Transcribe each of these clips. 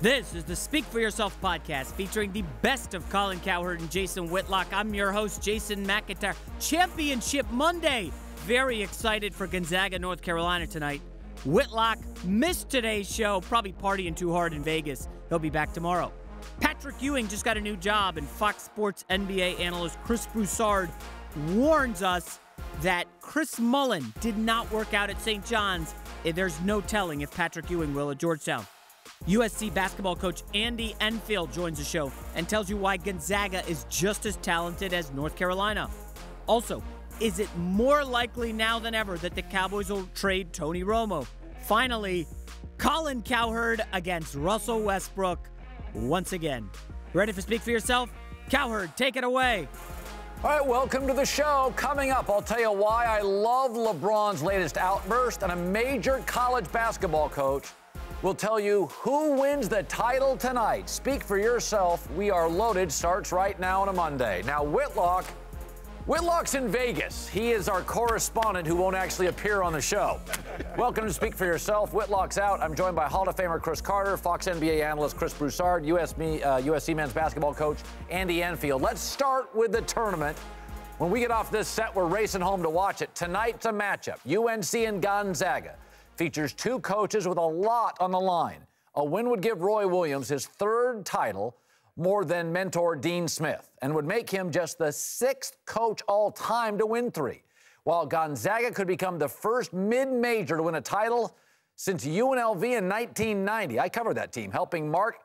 This is the Speak for Yourself podcast featuring the best of Colin Cowherd and Jason Whitlock. I'm your host, Jason McIntyre. Championship Monday. Very excited for Gonzaga, North Carolina tonight. Whitlock missed today's show, probably partying too hard in Vegas. He'll be back tomorrow. Patrick Ewing just got a new job, and Fox Sports NBA analyst Chris Broussard warns us that Chris Mullin did not work out at St. John's. There's no telling if Patrick Ewing will at Georgetown. USC basketball coach Andy Enfield joins the show and tells you why Gonzaga is just as talented as North Carolina. Also, is it more likely now than ever that the Cowboys will trade Tony Romo? Finally, Colin Cowherd against Russell Westbrook once again. Ready for Speak for Yourself? Cowherd, take it away. All right, welcome to the show. Coming up, I'll tell you why I love LeBron's latest outburst, and a major college basketball coach will tell you who wins the title tonight. Speak for yourself. We are loaded. Starts right now on a Monday. Now, Whitlock's in Vegas. He is our correspondent who won't actually appear on the show. Welcome to Speak for Yourself. Whitlock's out. I'm joined by Hall of Famer Chris Carter, Fox NBA analyst Chris Broussard, USC men's basketball coach Andy Enfield. Let's start with the tournament. When we get off this set, we're racing home to watch it. Tonight's a matchup. UNC and Gonzaga. Features two coaches with a lot on the line. A win would give Roy Williams his third title, more than mentor Dean Smith, and would make him just the sixth coach all-time to win three, while Gonzaga could become the first mid-major to win a title since UNLV in 1990. I covered that team, helping Mark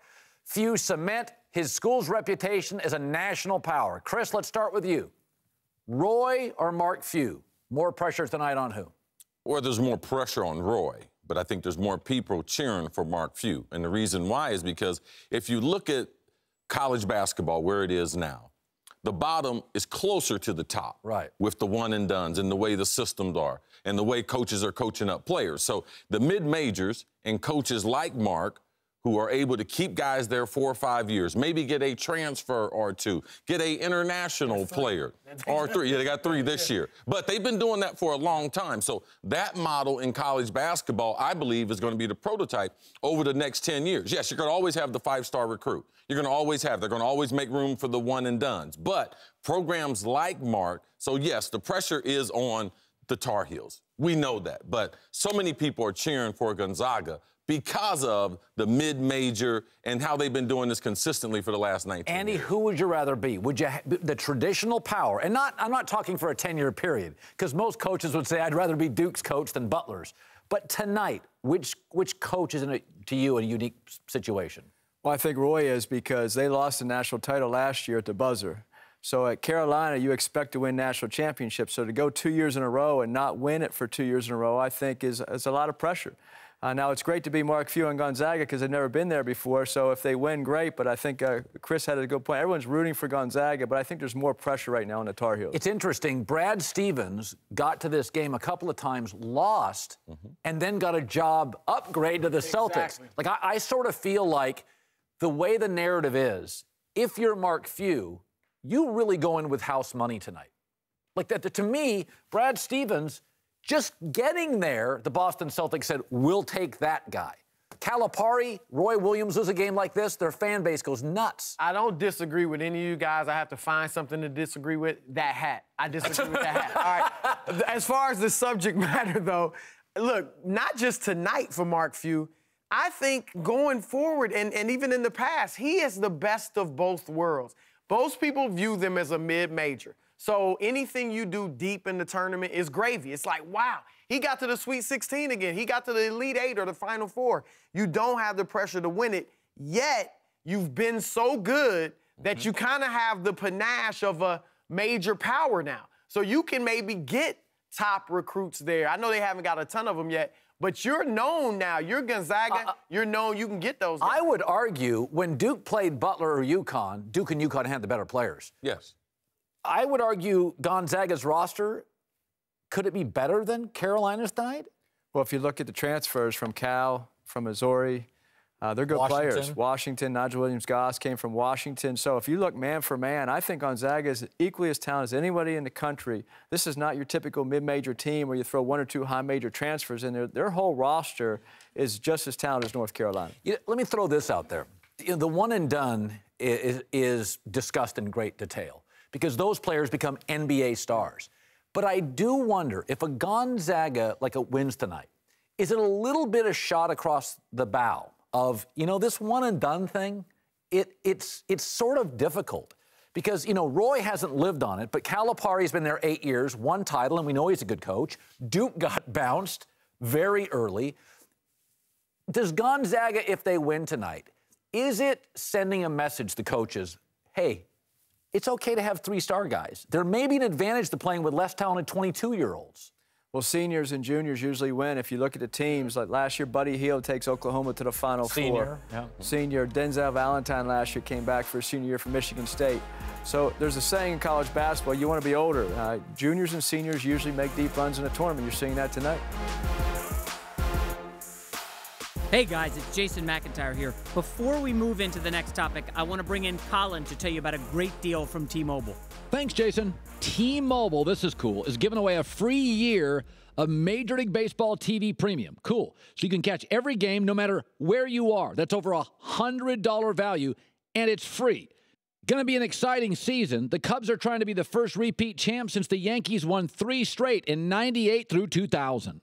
Few cement his school's reputation as a national power. Chris, let's start with you. Roy or Mark Few? More pressure tonight on who? Well, there's more pressure on Roy, but I think there's more people cheering for Mark Few. And the reason why is because if you look at college basketball where it is now, the bottom is closer to the top. Right. With the one and dones and the way the systems are and the way coaches are coaching up players. So the mid-majors and coaches like Mark, who are able to keep guys there 4 or 5 years, maybe get a transfer or two, get a international player or three. Yeah, they got 3 this year. But they've been doing that for a long time. So that model in college basketball, I believe, is going to be the prototype over the next 10 years. Yes, you're going to always have the 5-star recruit. You're going to always have, they're going to always make room for the one and dones. But programs like Mark, so yes, the pressure is on the Tar Heels. We know that. But so many people are cheering for Gonzaga because of the mid-major and how they've been doing this consistently for the last 19 Andy, years. who would you rather be? Would you the traditional power? And I'm not talking for a 10-year period, because most coaches would say I'd rather be Duke's coach than Butler's. But tonight, which coach is to you in a unique situation? Well, I think Roy is, because they lost the national title last year at the buzzer. So at Carolina, you expect to win national championships. So to go 2 years in a row and not win it for 2 years in a row, I think is a lot of pressure. Now, it's great to be Mark Few and Gonzaga because they've never been there before. So if they win, great. But I think Chris had a good point. Everyone's rooting for Gonzaga, but I think there's more pressure right now on the Tar Heels. It's interesting. Brad Stevens got to this game a couple of times, lost, and then got a job upgrade to the Celtics. Like, I sort of feel like the way the narrative is, if you're Mark Few, you really go in with house money tonight. Like, that, to me, Brad Stevens, just getting there, the Boston Celtics said, we'll take that guy. Calipari, Roy Williams lose a game like this, their fan base goes nuts. I don't disagree with any of you guys. I have to find something to disagree with. That hat. I disagree with that hat. All right. As far as the subject matter, though, look, not just tonight for Mark Few. I think going forward, and even in the past, he is the best of both worlds. Most people view them as a mid-major. So anything you do deep in the tournament is gravy. It's like, wow, he got to the Sweet 16 again. He got to the Elite 8 or the Final 4. You don't have the pressure to win it, yet you've been so good that you kind of have the panache of a major power now. So you can maybe get top recruits there. I know they haven't got a ton of them yet, but you're known now. You're Gonzaga. You're known you can get those guys. I would argue when Duke played Butler or UConn, Duke and UConn had the better players. Yes. I would argue Gonzaga's roster, could it be better than Carolina's tonight? Well, if you look at the transfers from Cal, from Missouri, They're good players. Washington, Nigel Williams-Goss came from Washington. So if you look man for man, I think Gonzaga is equally as talented as anybody in the country. This is not your typical mid-major team where you throw 1 or 2 high-major transfers in there. Their whole roster is just as talented as North Carolina. Let me throw this out there. The one and done is discussed in great detail because those players become NBA stars. But I do wonder if a Gonzaga, like it wins tonight, is it a little bit of shot across the bow of, this one and done thing? It's sort of difficult because, Roy hasn't lived on it, but Calipari's been there 8 years, 1 title, and we know he's a good coach. Duke got bounced very early. Does Gonzaga, if they win tonight, is it sending a message to coaches, hey, it's okay to have 3-star guys? There may be an advantage to playing with less talented 22-year-olds. Well, seniors and juniors usually win. If you look at the teams, like last year, Buddy Hield takes Oklahoma to the Final Four. Yeah. Senior. Denzel Valentine last year came back for his senior year from Michigan State. So there's a saying in college basketball, you want to be older. Juniors and seniors usually make deep runs in a tournament. You're seeing that tonight. Hey guys, it's Jason McIntyre here. Before we move into the next topic, I want to bring in Colin to tell you about a great deal from T-Mobile. Thanks, Jason. T-Mobile, this is cool, is giving away a free year of Major League Baseball TV Premium. Cool. So you can catch every game no matter where you are. That's over $100 value, and it's free. Going to be an exciting season. The Cubs are trying to be the first repeat champ since the Yankees won 3 straight in 98 through 2000.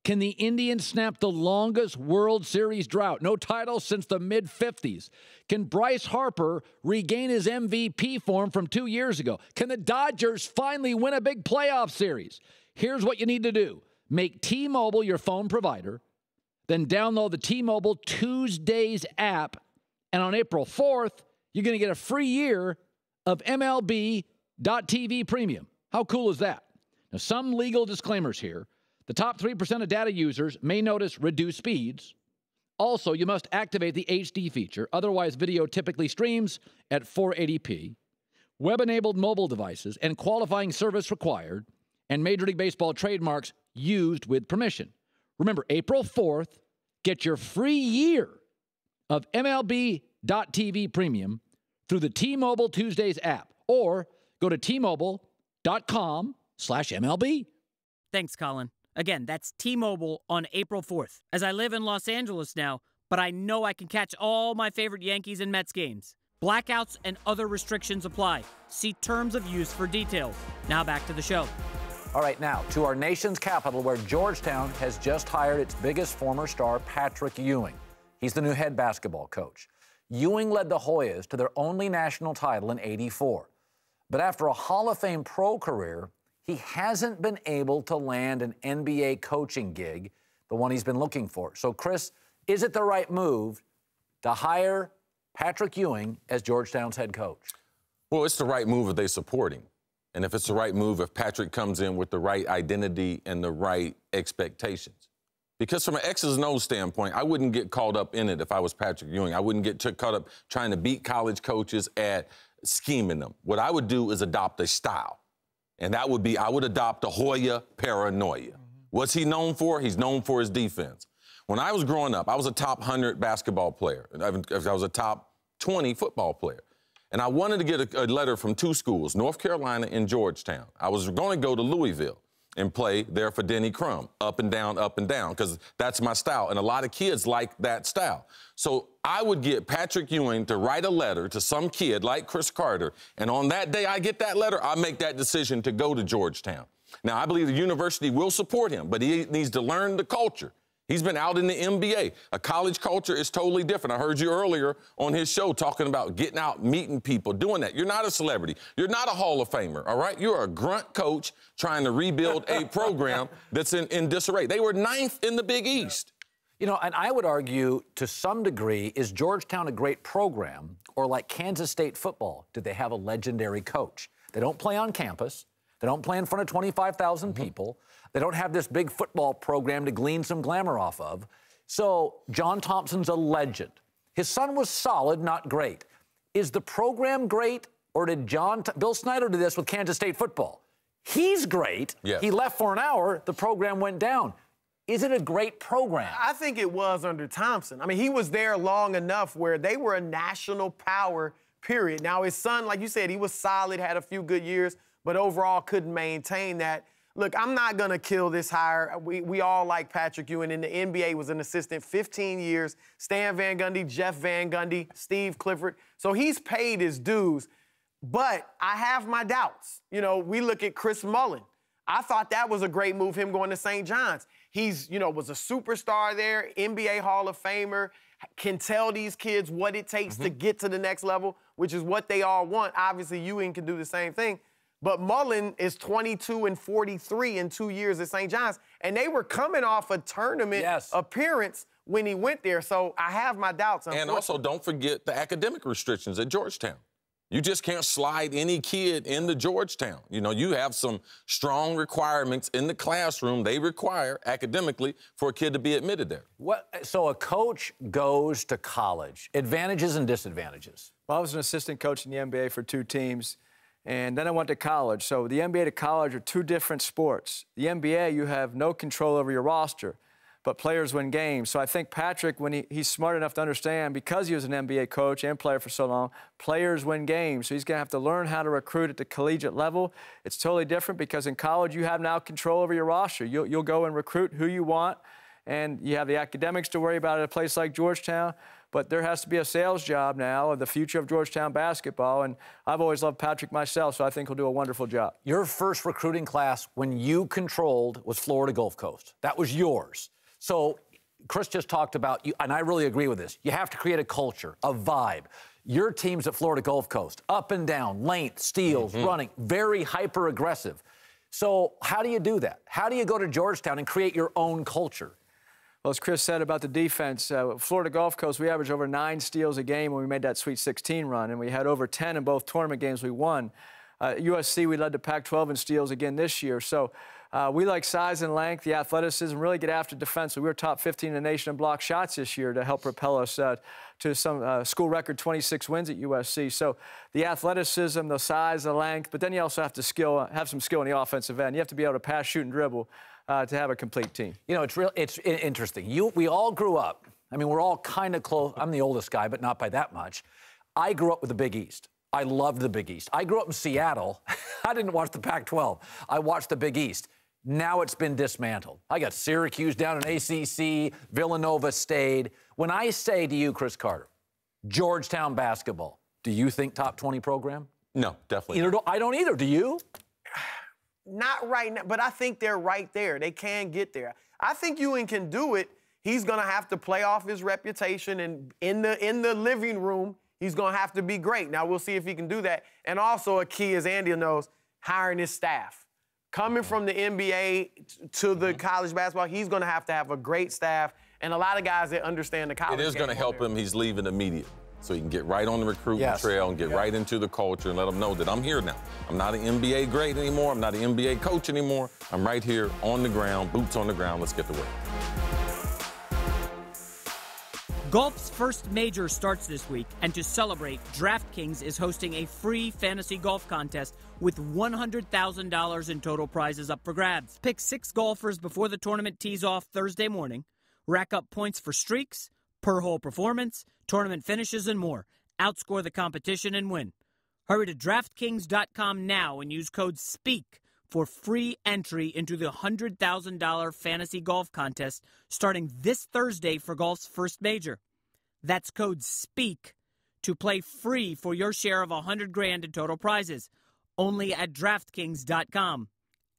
Can the Indians snap the longest World Series drought? No title since the mid-50s. Can Bryce Harper regain his MVP form from 2 years ago? Can the Dodgers finally win a big playoff series? Here's what you need to do. Make T-Mobile your phone provider, then download the T-Mobile Tuesdays app, and on April 4th, you're going to get a free year of MLB.TV Premium. How cool is that? Now, some legal disclaimers here. The top 3% of data users may notice reduced speeds. Also, you must activate the HD feature. Otherwise, video typically streams at 480p. Web-enabled mobile devices and qualifying service required. And Major League Baseball trademarks used with permission. Remember, April 4th, get your free year of MLB.TV Premium through the T-Mobile Tuesdays app. Or go to T-Mobile.com/MLB. Thanks, Colin. Again, that's T-Mobile on April 4th. As I live in Los Angeles now, but I know I can catch all my favorite Yankees and Mets games. Blackouts and other restrictions apply. See terms of use for details. Now back to the show. All right, now to our nation's capital where Georgetown has just hired its biggest former star, Patrick Ewing. He's the new head basketball coach. Ewing led the Hoyas to their only national title in '84. But after a Hall of Fame pro career, he hasn't been able to land an NBA coaching gig, the one he's been looking for. So, Chris, is it the right move to hire Patrick Ewing as Georgetown's head coach? Well, it's the right move if they support him. And if it's the right move, if Patrick comes in with the right identity and the right expectations. Because from an X's and O's standpoint, I wouldn't get caught up in it if I was Patrick Ewing. I wouldn't get caught up trying to beat college coaches at scheming them. What I would do is adopt a style. And that would be, I would adopt the Hoya paranoia. What's he known for? He's known for his defense. When I was growing up, I was a top 100 basketball player. I was a top 20 football player. And I wanted to get a letter from 2 schools, North Carolina and Georgetown. I was going to go to Louisville and play there for Denny Crum, up and down, because that's my style. And a lot of kids like that style. So I would get Patrick Ewing to write a letter to some kid like Chris Carter. And on that day I get that letter, I make that decision to go to Georgetown. Now, I believe the university will support him, but he needs to learn the culture. He's been out in the NBA. A college culture is totally different. I heard you earlier on his show talking about getting out, meeting people, doing that. You're not a celebrity. You're not a Hall of Famer, all right? You're a grunt coach trying to rebuild a program that's in disarray. They were 9th in the Big East. You know, and I would argue to some degree, is Georgetown a great program? Or like Kansas State football, do they have a legendary coach? They don't play on campus. They don't play in front of 25,000 people. They don't have this big football program to glean some glamour off of. So John Thompson's a legend. His son was solid, not great. Is the program great, or did Bill Snyder do this with Kansas State football? He's great. Yes. He left for an hour. The program went down. Is it a great program? I think it was under Thompson. I mean, he was there long enough where they were a national power, period. Now, his son, like you said, he was solid, had a few good years, but overall couldn't maintain that. Look, I'm not going to kill this hire. We all like Patrick Ewing. In the NBA, was an assistant 15 years. Stan Van Gundy, Jeff Van Gundy, Steve Clifford. So he's paid his dues. But I have my doubts. You know, we look at Chris Mullin. I thought that was a great move, him going to St. John's. He's, you know, was a superstar there, NBA Hall of Famer, can tell these kids what it takes to get to the next level, which is what they all want. Obviously, Ewing can do the same thing. But Mullin is 22 and 43 in 2 years at St. John's, and they were coming off a tournament appearance when he went there. So I have my doubts. And also, don't forget the academic restrictions at Georgetown. You just can't slide any kid into Georgetown. You know, you have some strong requirements in the classroom they require academically for a kid to be admitted there. So a coach goes to college. Advantages and disadvantages. Well, I was an assistant coach in the NBA for 2 teams, and then I went to college. So the NBA to college are 2 different sports. The NBA, you have no control over your roster, but players win games. So I think Patrick, when he's smart enough to understand, because he was an NBA coach and player for so long, players win games. So he's going to have to learn how to recruit at the collegiate level. It's totally different because in college you have now control over your roster. You'll go and recruit who you want, and you have the academics to worry about at a place like Georgetown. But there has to be a sales job now of the future of Georgetown basketball, and I've always loved Patrick myself, so I think he'll do a wonderful job. Your first recruiting class when you controlled was Florida Gulf Coast. That was yours. So Chris just talked about, and I really agree with this, you have to create a culture, a vibe. Your teams at Florida Gulf Coast, up and down, length, steals, running, very hyper-aggressive. So how do you do that? How do you go to Georgetown and create your own culture? Well, as Chris said about the defense, Florida Gulf Coast, we averaged over 9 steals a game when we made that Sweet 16 run, and we had over 10 in both tournament games we won. USC, we led the Pac-12 in steals again this year. So we like size and length, the athleticism, really get after defense. So we were top 15 in the nation in block shots this year to help propel us to some school record 26 wins at USC. So the athleticism, the size, the length, but then you also have to have some skill in the offensive end. You have to be able to pass, shoot, and dribble to have a complete team. You know, it's interesting. We all grew up. I mean, we're all kind of close. I'm the oldest guy, but not by that much. I grew up with the Big East. I loved the Big East. I grew up in Seattle. I didn't watch the Pac-12. I watched the Big East. Now it's been dismantled. I got Syracuse down in ACC. Villanova stayed. When I say to you, Chris Carter, Georgetown basketball, do you think top 20 program? No, definitely not. I don't either. Do you? Not right now, but I think they're right there. They can get there. I think Ewing can do it. He's going to have to play off his reputation, and in the living room, he's going to have to be great. Now, we'll see if he can do that. And also a key, as Andy knows, hiring his staff. Coming from the NBA to the college basketball, he's going to have a great staff and a lot of guys that understand the college game. It is going to help him. He's leaving immediately, so he can get right on the recruiting trail and get right into the culture and let them know that I'm here now. I'm not an NBA great anymore. I'm not an NBA coach anymore. I'm right here on the ground, boots on the ground. Let's get to work. Golf's first major starts this week, and to celebrate, DraftKings is hosting a free fantasy golf contest with $100,000 in total prizes up for grabs. Pick 6 golfers before the tournament tees off Thursday morning. Rack up points for streaks, per-hole performance, tournament finishes, and more. Outscore the competition and win. Hurry to DraftKings.com now and use code SPEAK for free entry into the $100,000 fantasy golf contest starting this Thursday for golf's first major. That's code SPEAK to play free for your share of $100,000 in total prizes. Only at DraftKings.com.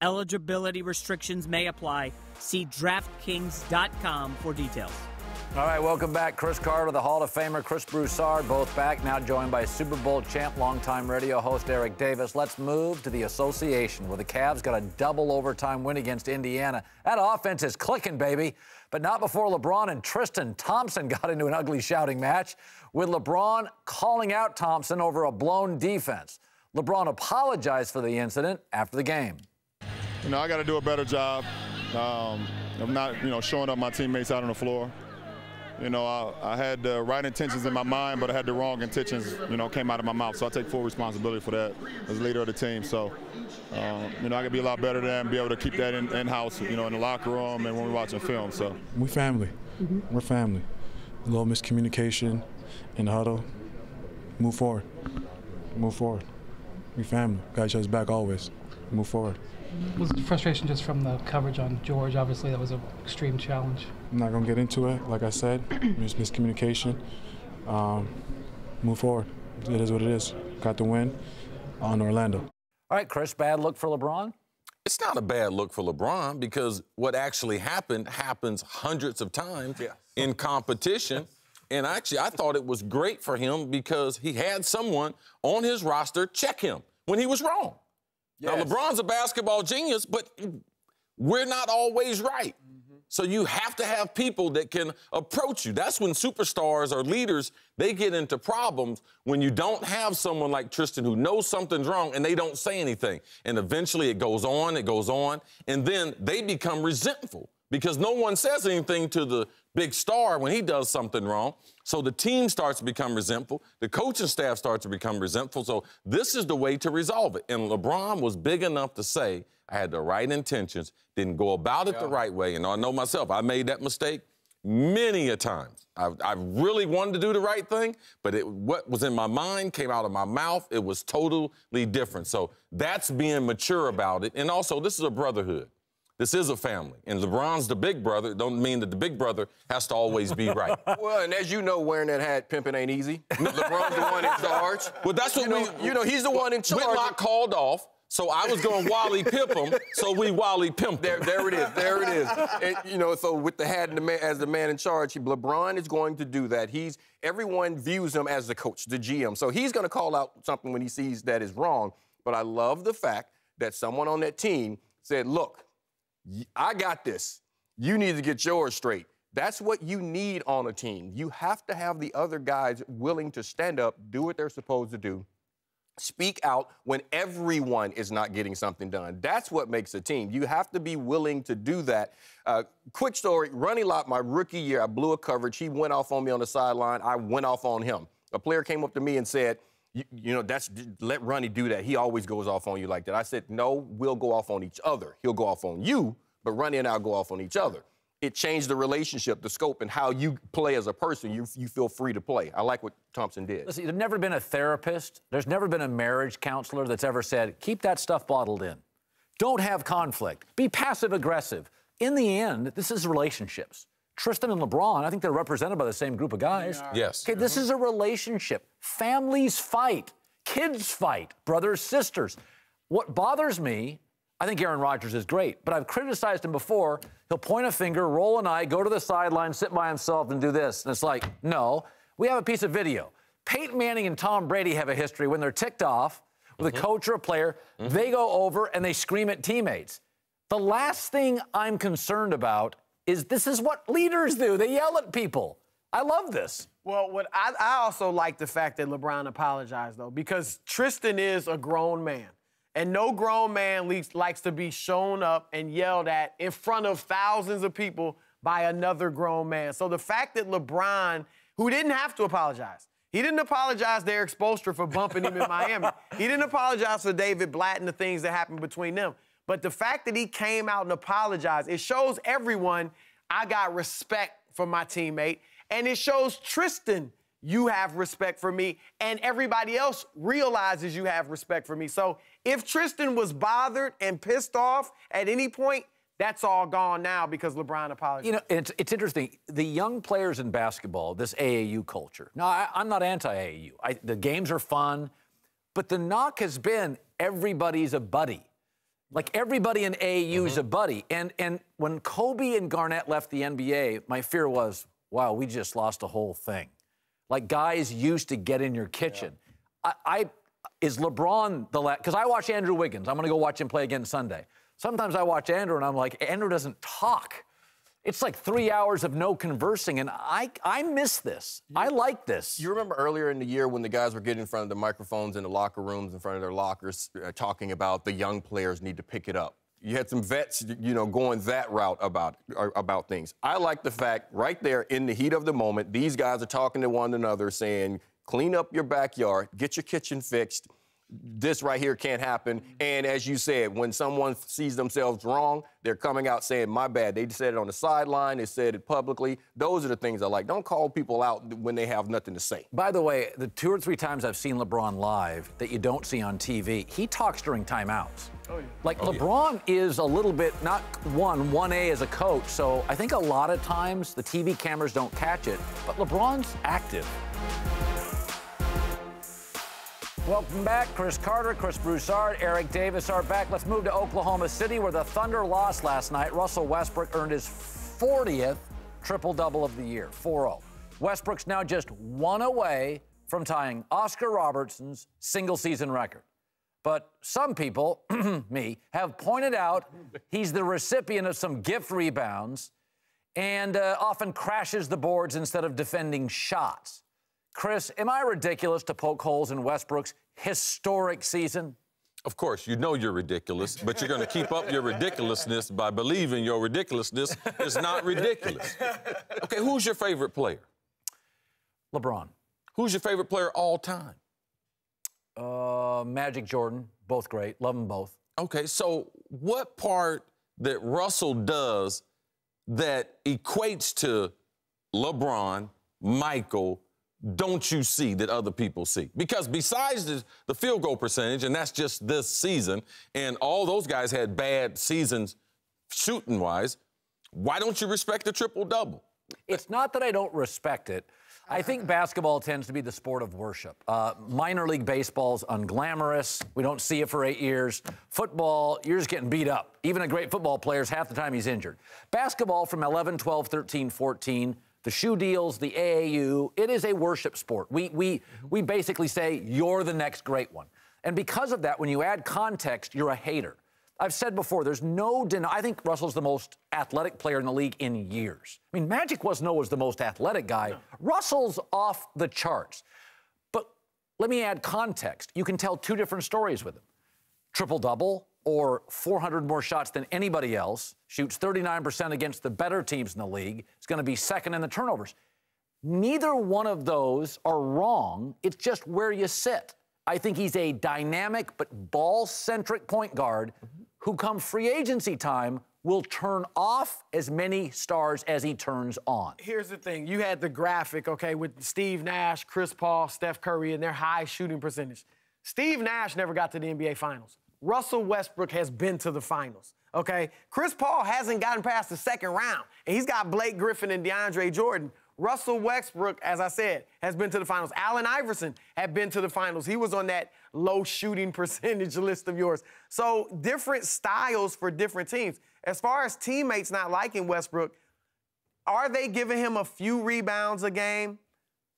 Eligibility restrictions may apply. See DraftKings.com for details. All right, welcome back. Chris Carter, the Hall of Famer, Chris Broussard, both back, now joined by Super Bowl champ, longtime radio host Eric Davis. Let's move to the association, where the Cavs got a double overtime win against Indiana. That offense is clicking, baby, but not before LeBron and Tristan Thompson got into an ugly shouting match, with LeBron calling out Thompson over a blown defense. LeBron apologized for the incident after the game. You know, I got to do a better job of not, showing up my teammates out on the floor. You know, I had the right intentions in my mind, but I had the wrong intentions, you know, came out of my mouth. So I take full responsibility for that as leader of the team. So, you know, I can be a lot better than be able to keep that in-house, you know, in the locker room and when we're watching film. So we family. We're family. A little miscommunication in the huddle. Move forward. Move forward. We family. Got each other's back always. Move forward. Was the frustration just from the coverage on George? Obviously, that was an extreme challenge. I'm not going to get into it. Like I said, miscommunication. Move forward. It is what it is. Got the win on Orlando. All right, Chris, bad look for LeBron? It's not a bad look for LeBron because what actually happened happens hundreds of times in competition. And actually, I thought it was great for him because he had someone on his roster check him when he was wrong. Yes. Now, LeBron's a basketball genius, but we're not always right. So you have to have people that can approach you. That's when superstars or leaders, they get into problems when you don't have someone like Tristan who knows something's wrong and they don't say anything. And eventually it goes on, and then they become resentful because no one says anything to the big star when he does something wrong. So the team starts to become resentful. The coaching staff starts to become resentful. So this is the way to resolve it. And LeBron was big enough to say, I had the right intentions, didn't go about it the right way. And I know myself, I made that mistake many a times. I really wanted to do the right thing, but what was in my mind came out of my mouth. It was totally different. So that's being mature about it. And also, this is a brotherhood. This is a family. And LeBron's the big brother. It don't mean that the big brother has to always be right. Well, and as you know, wearing that hat, pimping ain't easy. LeBron's the one in charge. Well, that's what he's the one in charge. Whitlock called off. So I was going to Wally pimp him, so we Wally pimped him. There it is. And, you know, so with the hat and as the man in charge, LeBron is going to do that. Everyone views him as the coach, the GM. So he's going to call out something when he sees that is wrong. But I love the fact that someone on that team said, look, I got this. You need to get yours straight. That's what you need on a team. You have to have the other guys willing to stand up, do what they're supposed to do, speak out when everyone is not getting something done. That's what makes a team. You have to be willing to do that. Quick story, Ronnie Lott, my rookie year, I blew a coverage. He went off on me on the sideline. I went off on him. A player came up to me and said, you know, let Ronnie do that. He always goes off on you like that. I said, no, we'll go off on each other. He'll go off on you, but Ronnie and I'll go off on each other. It changed the relationship, the scope, and how you play as a person. You feel free to play. I like what Thompson did. Listen, there's never been a therapist, there's never been a marriage counselor that's ever said, keep that stuff bottled in. Don't have conflict. Be passive-aggressive. In the end, this is relationships. Tristan and LeBron, I think they're represented by the same group of guys. Yes. Okay, this is a relationship. Families fight. Kids fight. Brothers, sisters. What bothers me, I think Aaron Rodgers is great, but I've criticized him before. He'll point a finger, roll an eye, go to the sideline, sit by himself, and do this. And it's like, no, we have a piece of video. Peyton Manning and Tom Brady have a history when they're ticked off with a coach or a player, they go over and they scream at teammates. The last thing I'm concerned about is this is what leaders do. They yell at people. I love this. Well, I also like the fact that LeBron apologized, though, because Tristan is a grown man. And no grown man likes to be shown up and yelled at in front of thousands of people by another grown man. So the fact that LeBron, who didn't have to apologize, he didn't apologize to Eric Spoelstra for bumping him in Miami. He didn't apologize for David Blatt and the things that happened between them. But the fact that he came out and apologized, it shows everyone I got respect for my teammate. And it shows Tristan, you have respect for me, and everybody else realizes you have respect for me. So if Tristan was bothered and pissed off at any point, that's all gone now because LeBron apologized. You know, it's interesting. The young players in basketball, this AAU culture. Now, I'm not anti-AAU. The games are fun, but the knock has been everybody's a buddy. Like, everybody in AAU is a buddy. And when Kobe and Garnett left the NBA, my fear was, wow, we just lost a whole thing. Like, guys used to get in your kitchen. Yeah. Is LeBron the last? Because I watch Andrew Wiggins. I'm going to go watch him play again Sunday. Sometimes I watch Andrew, and I'm like, Andrew doesn't talk. It's like 3 hours of no conversing, and I miss this. I like this. You remember earlier in the year when the guys were getting in front of the microphones in the locker rooms, in front of their lockers, talking about the young players need to pick it up. You had some vets, going that route about things. I like the fact right there in the heat of the moment, these guys are talking to one another saying, clean up your backyard, get your kitchen fixed. This right here can't happen. And as you said, when someone sees themselves wrong, they're coming out saying, my bad. They said it on the sideline. They said it publicly. Those are the things I like. Don't call people out when they have nothing to say. By the way, the 2 or 3 times I've seen LeBron live that you don't see on TV, he talks during timeouts. Oh, yeah. Like, LeBron is a little bit, not 1A as a coach, so I think a lot of times the TV cameras don't catch it, but LeBron's active. Welcome back. Chris Carter, Chris Broussard, Eric Davis are back. Let's move to Oklahoma City, where the Thunder lost last night. Russell Westbrook earned his 40th triple-double of the year, 4-0. Westbrook's now just 1 away from tying Oscar Robertson's single-season record. But some people, me, have pointed out he's the recipient of some gift rebounds and often crashes the boards instead of defending shots. Chris, am I ridiculous to poke holes in Westbrook's historic season? Of course, you know you're ridiculous, but you're going to keep up your ridiculousness by believing your ridiculousness is not ridiculous. Okay, who's your favorite player? LeBron. Who's your favorite player all time? Magic, Jordan, both great. Love them both. Okay, so what part that Russell does that equates to LeBron, Michael, don't you see that other people see? Because besides the field goal percentage, and that's just this season, and all those guys had bad seasons shooting-wise, why don't you respect the triple-double? It's not that I don't respect it. I think basketball tends to be the sport of worship. Minor league baseball's unglamorous. We don't see it for 8 years. Football, you're just getting beat up. Even a great football player's half the time he's injured. Basketball from 11, 12, 13, 14, the shoe deals, the AAU, it is a worship sport. We basically say, you're the next great one. And because of that, when you add context, you're a hater. I've said before, there's no I think Russell's the most athletic player in the league in years. I mean, Magic wasn't always the most athletic guy. No. Russell's off the charts. But let me add context. You can tell 2 different stories with him. Triple-double, or 400 more shots than anybody else, shoots 39% against the better teams in the league, is going to be second in the turnovers. Neither one of those are wrong. It's just where you sit. I think he's a dynamic but ball-centric point guard who, come free agency time, will turn off as many stars as he turns on. Here's the thing. You had the graphic, okay, with Steve Nash, Chris Paul, Steph Curry, and their high shooting percentage. Steve Nash never got to the NBA Finals. Russell Westbrook has been to the finals, okay? Chris Paul hasn't gotten past the second round, and he's got Blake Griffin and DeAndre Jordan. Russell Westbrook, as I said, has been to the finals. Allen Iverson had been to the finals. He was on that low shooting percentage list of yours. So different styles for different teams. As far as teammates not liking Westbrook, are they giving him a few rebounds a game?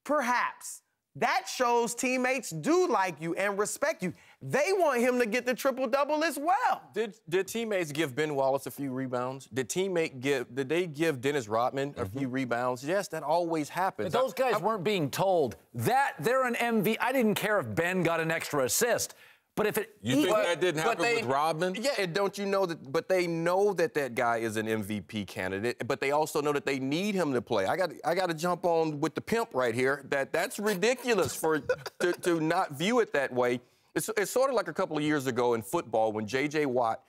Perhaps. That shows teammates do like you and respect you. They want him to get the triple-double as well. Did teammates give Ben Wallace a few rebounds? Did they give Dennis Rodman a few rebounds? Yes, that always happens. But those guys weren't being told that they're an MVP. I didn't care if Ben got an extra assist. But if it... You think that didn't happen with Rodman? Yeah, and don't you know that... But they know that guy is an MVP candidate, but they also know that they need him to play. I got to jump on with the pimp right here. That's ridiculous to not view it that way. It's sort of like a couple of years ago in football when J.J. Watt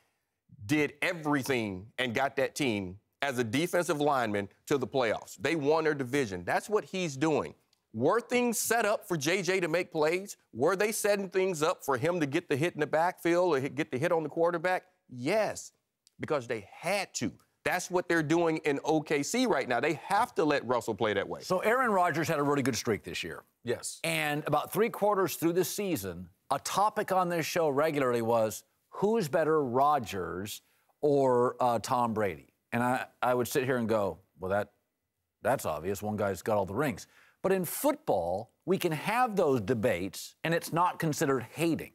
did everything and got that team as a defensive lineman to the playoffs. They won their division. That's what he's doing. Were things set up for J.J. to make plays? Were they setting things up for him to get the hit in the backfield or get the hit on the quarterback? Yes, because they had to. That's what they're doing in OKC right now. They have to let Russell play that way. So Aaron Rodgers had a really good streak this year. Yes. And about 3/4 through the season, a topic on this show regularly was, who's better, Rodgers or Tom Brady? And I would sit here and go, well, that's obvious. One guy's got all the rings. But in football, we can have those debates, and it's not considered hating.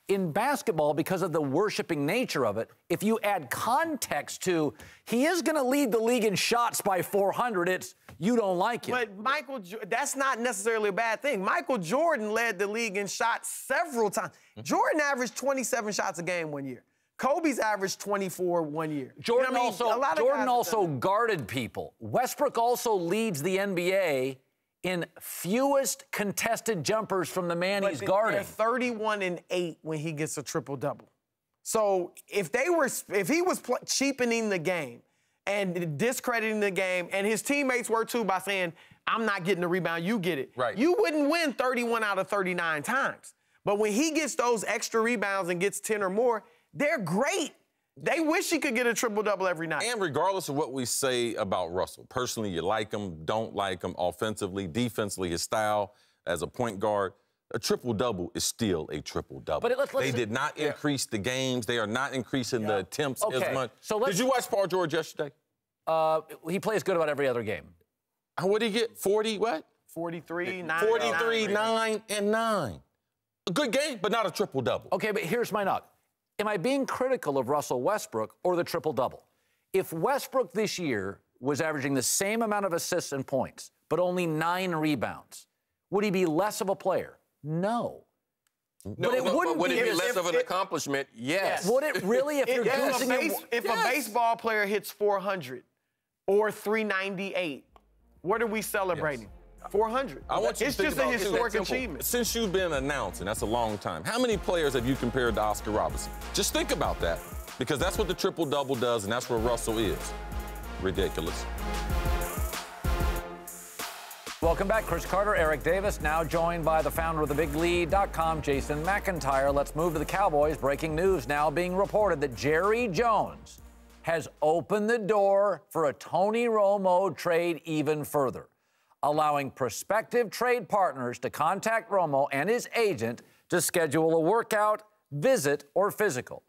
In basketball, because of the worshiping nature of it, if you add context to, he is going to lead the league in shots by 400, it's, you don't like him. But that's not necessarily a bad thing. Michael Jordan led the league in shots several times. Jordan averaged 27 shots a game one year. Kobe's averaged 24 1 year. Jordan you know what I mean? Jordan also guarded people. Westbrook also leads the NBA in fewest contested jumpers from the man he's guarding. They're 31-8 when he gets a triple-double. So if he was cheapening the game and discrediting the game, and his teammates were too by saying, I'm not getting the rebound, you get it. Right. You wouldn't win 31 out of 39 times. But when he gets those extra rebounds and gets 10 or more, they're great. They wish he could get a triple-double every night. And regardless of what we say about Russell, personally, you like him, don't like him, offensively, defensively, his style as a point guard, a triple-double is still a triple-double. But they did not increase the games. They are not increasing the attempts as much. So did you watch Paul George yesterday? He plays good about every other game. What did he get? 40 what? 43, 9, 43, 9, and 9. A good game, but not a triple-double. Okay, but here's my knock. Am I being critical of Russell Westbrook or the triple-double? If Westbrook this year was averaging the same amount of assists and points, but only 9 rebounds, would he be less of a player? No. But it wouldn't would be it be less of an accomplishment? Yes. Would it really? If you're using if a baseball player hits 400 or 398, what are we celebrating? 400. I want you it's to think just a about historic achievement. Since you've been announcing, that's a long time. How many players have you compared to Oscar Robertson? Just think about that, because that's what the triple-double does, and that's where Russell is. Ridiculous. Welcome back. Chris Carter, Eric Davis, now joined by the founder of thebiglead.com, Jason McIntyre. Let's move to the Cowboys. Breaking news now being reported that Jerry Jones has opened the door for a Tony Romo trade even further, allowing prospective trade partners to contact Romo and his agent to schedule a workout, visit, or physical.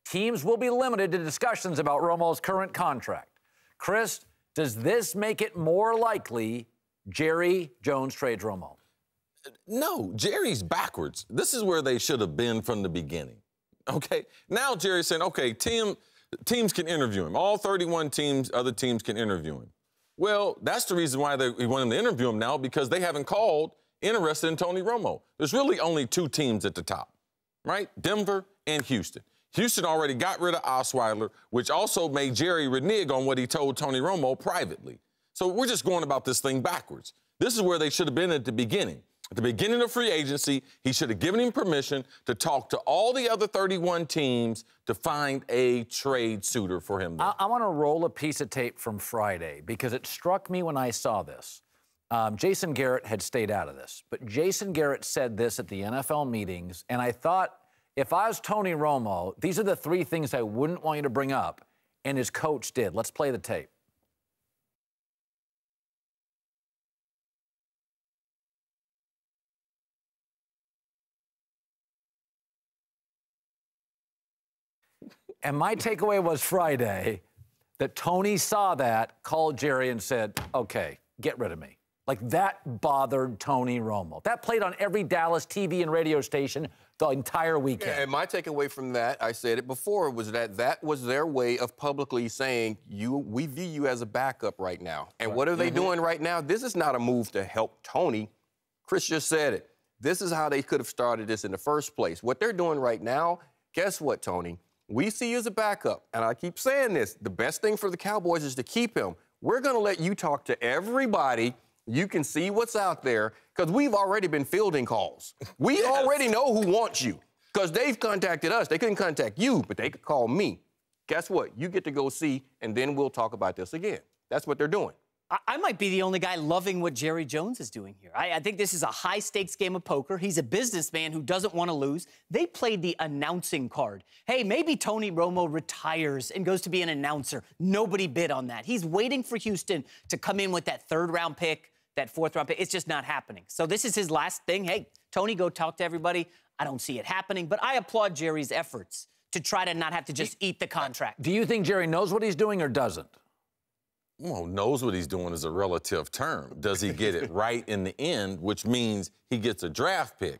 Teams will be limited to discussions about Romo's current contract. Chris, does this make it more likely Jerry Jones trades Romo? No, Jerry's backwards. This is where they should have been from the beginning. Okay? Now Jerry's saying, okay, teams can interview him. All 31 teams, other teams can interview him. Well, that's the reason why we want him to interview him now, because they haven't called interested in Tony Romo. There's really only 2 teams at the top, right? Denver and Houston. Houston already got rid of Osweiler, which also made Jerry renege on what he told Tony Romo privately. So we're just going about this thing backwards. This is where they should have been at the beginning. At the beginning of free agency, he should have given him permission to talk to all the other 31 teams to find a trade suitor for him. I want to roll a piece of tape from Friday because it struck me when I saw this. Jason Garrett had stayed out of this, but Jason Garrett said this at the NFL meetings, and I thought, if I was Tony Romo, these are the 3 things I wouldn't want you to bring up, and his coach did. Let's play the tape. And my takeaway was Friday that Tony saw that, called Jerry and said, okay, get rid of me. Like, that bothered Tony Romo. That played on every Dallas TV and radio station the entire weekend. Yeah, and my takeaway from that, I said it before, was that was their way of publicly saying, we view you as a backup right now. And what are they doing right now? This is not a move to help Tony. Chris just said it. This is how they could have started this in the first place. What they're doing right now, guess what, Tony? We see you as a backup, and I keep saying this, the best thing for the Cowboys is to keep him. We're going to let you talk to everybody. You can see what's out there, because we've already been fielding calls. We already know who wants you, because they've contacted us. They couldn't contact you, but they could call me. Guess what? You get to go see, and then we'll talk about this again. That's what they're doing. I might be the only guy loving what Jerry Jones is doing here. I think this is a high-stakes game of poker. He's a businessman who doesn't want to lose. They played the announcing card. Hey, maybe Tony Romo retires and goes to be an announcer. Nobody bid on that. He's waiting for Houston to come in with that 3rd-round pick, that 4th-round pick. It's just not happening. So this is his last thing. Hey, Tony, go talk to everybody. I don't see it happening, but I applaud Jerry's efforts to try to not have to just eat the contract. Do you think Jerry knows what he's doing or doesn't? Well, knows what he's doing is a relative term. Does he get it right in the end, which means he gets a draft pick?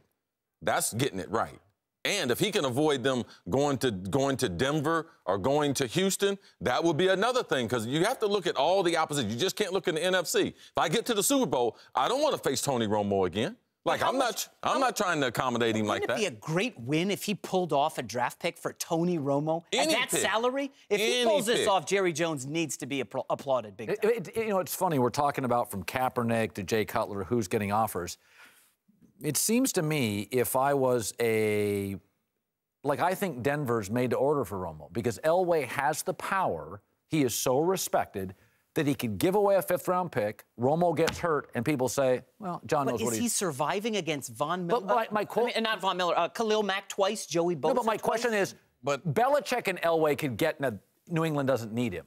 That's getting it right. And if he can avoid them going to Denver or going to Houston, that would be another thing, because you have to look at all the opposition. You just can't look in the NFC. If I get to the Super Bowl, I don't want to face Tony Romo again. Like, I'm not trying to accommodate him like that. Wouldn't it be a great win if he pulled off a draft pick for Tony Romo at that salary? If he pulls this off, Jerry Jones needs to be applauded big time. You know, it's funny. We're talking about from Kaepernick to Jay Cutler, who's getting offers. It seems to me if I was I think Denver's made to order for Romo because Elway has the power. He is so respected that he could give away a fifth-round pick. Romo gets hurt, and people say, well, John knows what he's... Is he surviving against Von Miller? But not Von Miller, Khalil Mack twice, Joey Bosa. No, but my question is, Belichick and Elway could get in New England doesn't need him.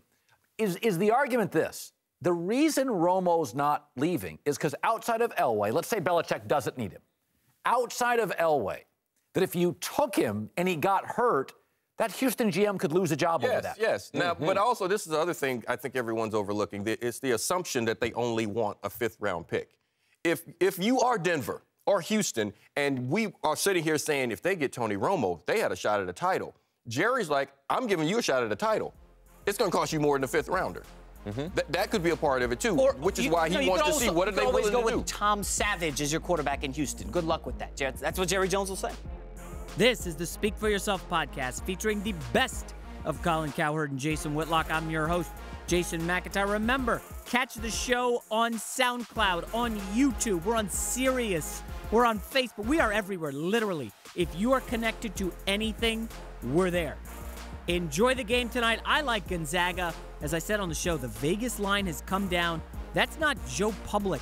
Is the argument this? The reason Romo's not leaving is because outside of Elway, let's say Belichick doesn't need him. Outside of Elway, that if you took him and he got hurt, that Houston GM could lose a job over that. Yes. Now, but also, this is the other thing I think everyone's overlooking. It's the assumption that they only want a fifth-round pick. If you are Denver or Houston, and we are sitting here saying if they get Tony Romo, they had a shot at a title. Jerry's like, I'm giving you a shot at a title. It's going to cost you more than a fifth-rounder. That could be a part of it, too, which is why he wants to see what are they willing to do. You always go with Tom Savage as your quarterback in Houston. Good luck with that. That's what Jerry Jones will say. This is the Speak for Yourself podcast featuring the best of Colin Cowherd and Jason Whitlock. I'm your host, Jason McIntyre. Remember, catch the show on SoundCloud, on YouTube. We're on Sirius. We're on Facebook. We are everywhere, literally. If you are connected to anything, we're there. Enjoy the game tonight. I like Gonzaga. As I said on the show, the Vegas line has come down. That's not Joe Public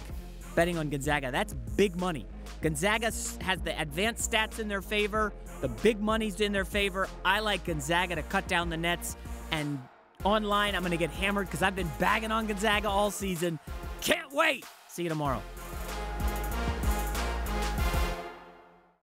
betting on Gonzaga. That's big money. Gonzaga has the advanced stats in their favor. The big money's in their favor. I like Gonzaga to cut down the nets. And online, I'm going to get hammered because I've been bagging on Gonzaga all season. Can't wait. See you tomorrow.